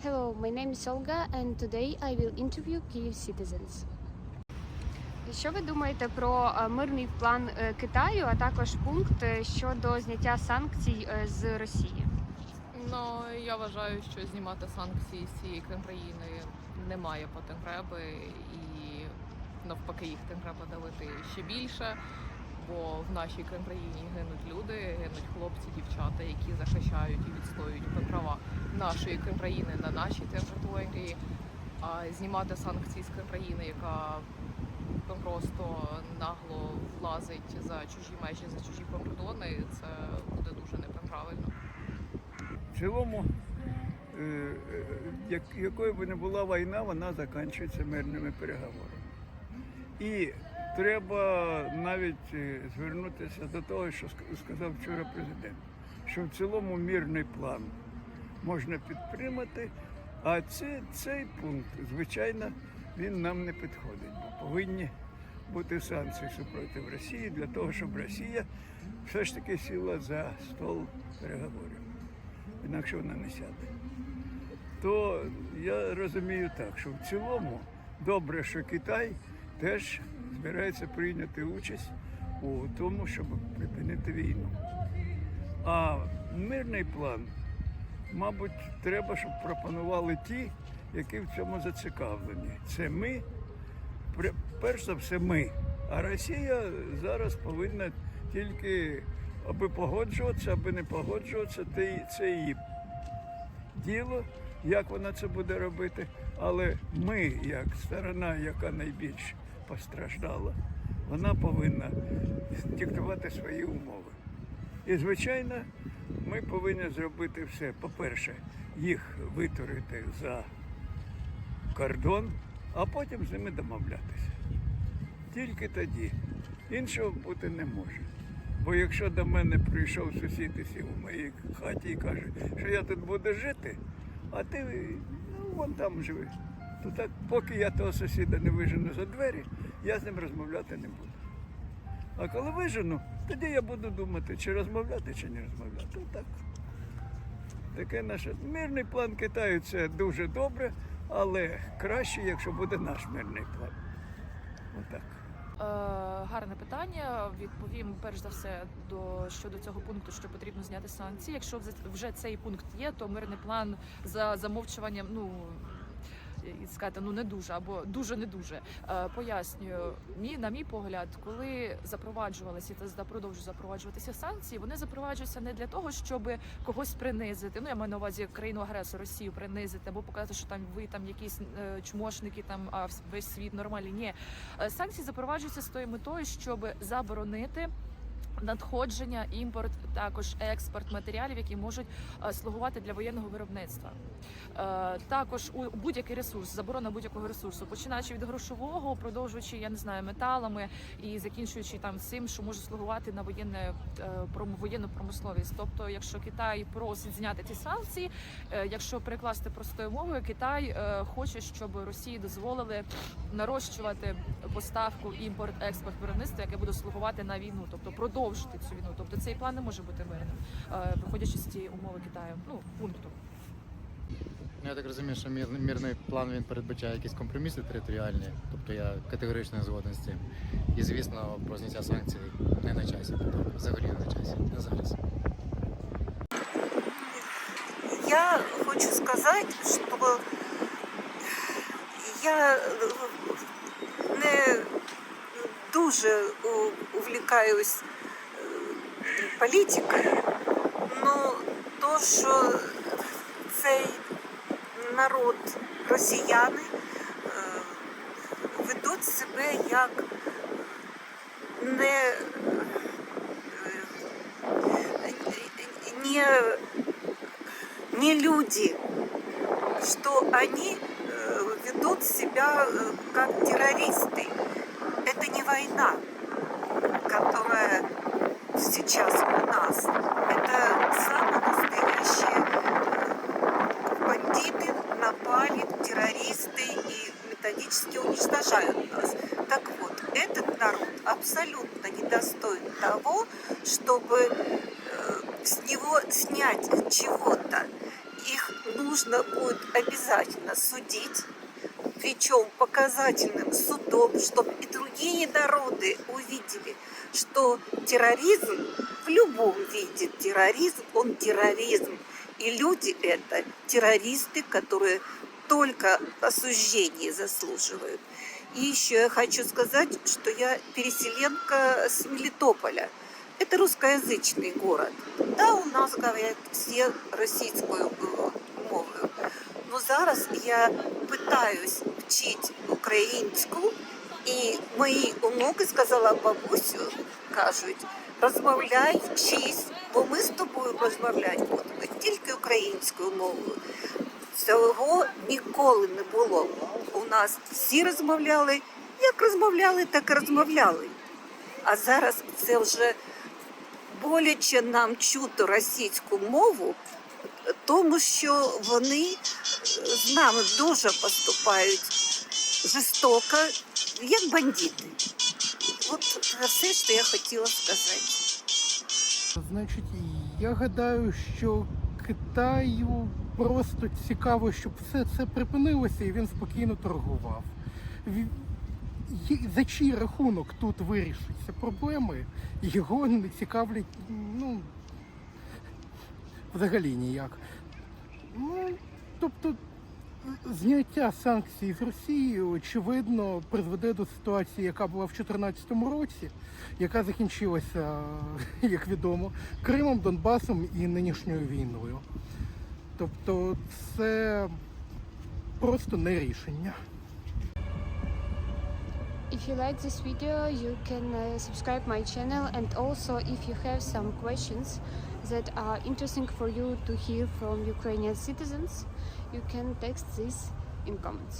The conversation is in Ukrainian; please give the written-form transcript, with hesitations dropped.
Hello, my name is Olga and today I will interview Kyiv citizens. Що ви думаєте про мирний план Китаю, а також пункт щодо зняття санкцій з Росії? Ну, я вважаю, що знімати санкції з цієї країни немає потреби, і навпаки їх треба давити ще більше, бо в нашій країні гинуть люди, гинуть хлопці, дівчата, які захищають і відстоюють права нашої країни на нашій території. А знімати санкції з країни, яка просто нагло влазить за чужі межі, за чужі кордони, це буде дуже неправильно. В цілому, якою б не була війна, вона закінчується мирними переговорами. І треба навіть звернутися до того, що сказав вчора президент, що в цілому мирний план можна підтримати, а цей пункт, звичайно, він нам не підходить, бо повинні бути санкції супроти Росії для того, щоб Росія все ж таки сіла за стол переговорів. Інакше вона не сяде. То я розумію так, що в цілому добре, що Китай теж збирається прийняти участь у тому, щоб припинити війну. А мирний план, мабуть, треба, щоб пропонували ті, які в цьому зацікавлені. Це ми, перш за все ми. А Росія зараз повинна тільки аби погоджуватися, аби не погоджуватися, це її діло, як вона це буде робити. Але ми, як сторона, яка найбільш постраждала, вона повинна диктувати свої умови. І, звичайно, ми повинні зробити все. По-перше, їх витворити за кордон, а потім з ними домовлятися. Тільки тоді. Іншого бути не може. Бо якщо до мене прийшов сусід і сів у моїй хаті і каже, що я тут буду жити, а ти вон там живи, то так, поки я того сусіда не вижену за двері, я з ним розмовляти не буду. А коли вижену, тоді я буду думати, чи розмовляти, чи не розмовляти. Так. Таке наше мирний план Китаю – це дуже добре, але краще, якщо буде наш мирний план. Отак. Гарне питання. Відповім перш за все щодо цього пункту, що потрібно зняти санкції. Якщо вже цей пункт є, то мирний план за замовчуванням, і сказати, не дуже або дуже не дуже. Пояснюю, на мій погляд, коли запроваджувалися та продовжують запроваджуватися санкції, вони запроваджуються не для того, щоб когось принизити. Я маю на увазі країну-агресор Росію принизити або показати, що там ви там якісь чмошники, а весь світ нормальний. Ні, санкції запроваджуються з тою метою, щоб заборонити надходження, імпорт, також експорт матеріалів, які можуть слугувати для воєнного виробництва. Також у будь-який ресурс, заборона будь-якого ресурсу, починаючи від грошового, продовжуючи, металами і закінчуючи цим, що може слугувати на воєнну промисловість. Тобто, якщо Китай просить зняти ці санкції, якщо перекласти простою мовою, Китай хоче, щоб Росії дозволили нарощувати поставку, імпорт, експорт виробництва, яке буде слугувати на війну, тобто продовжувати цю війну. Тобто цей план не може бути мирним, виходячи з цієї умови Китаю, пункту. Я так розумію, що мирний план він передбачає якісь компроміси територіальні, тобто я категорично не згоден з цим. І, звісно, про зняття санкцій не на часі, тобто взагалі не на часі, не зараз. Я хочу сказати, що я не дуже увлекаюсь політикою, але то, що цей народ, росіяни, ведуть себе як не люди, что они ведут себя как террористы. Это не война, которая сейчас у нас. Это самые настоящие бандиты, напали, террористы и методически уничтожают нас. Так вот, этот народ абсолютно недостоин того, чтобы с него снять чего-то. Их нужно будет обязательно судить, причем показательным судом, чтобы и другие народы увидели, что терроризм в любом виде терроризм, он терроризм. И люди это террористы, которые только осуждения заслуживают. И еще я хочу сказать, что я переселенка с Мелитополя. Это русскоязычный город. Да, у нас говорят все російською мовою. Но зараз я пытаюсь вчити українську, і мої онуки, сказала бабусю, кажуть, розмовляй, вчись, бо ми з тобою розмовляти будемо тільки українською мовою. Цього ніколи не було. У нас всі розмовляли, як розмовляли, так і розмовляли. А зараз це вже боляче нам чути російську мову, тому що вони з нами дуже поступають жорстоко, як бандити. От це все, що я хотіла сказати. Значить, я гадаю, що Китаю просто цікаво, щоб все це припинилося і він спокійно торгував. За чий рахунок тут вирішаться проблеми, його не цікавлять, ну, взагалі ніяк. Ну, тобто, зняття санкцій з Росії, очевидно, призведе до ситуації, яка була в 2014 році, яка закінчилася, як відомо, Кримом, Донбасом і нинішньою війною. Тобто це просто не рішення. If you like this video, you can subscribe my channel, and also if you have some questions that are interesting for you to hear from Ukrainian citizens, you can text this in comments.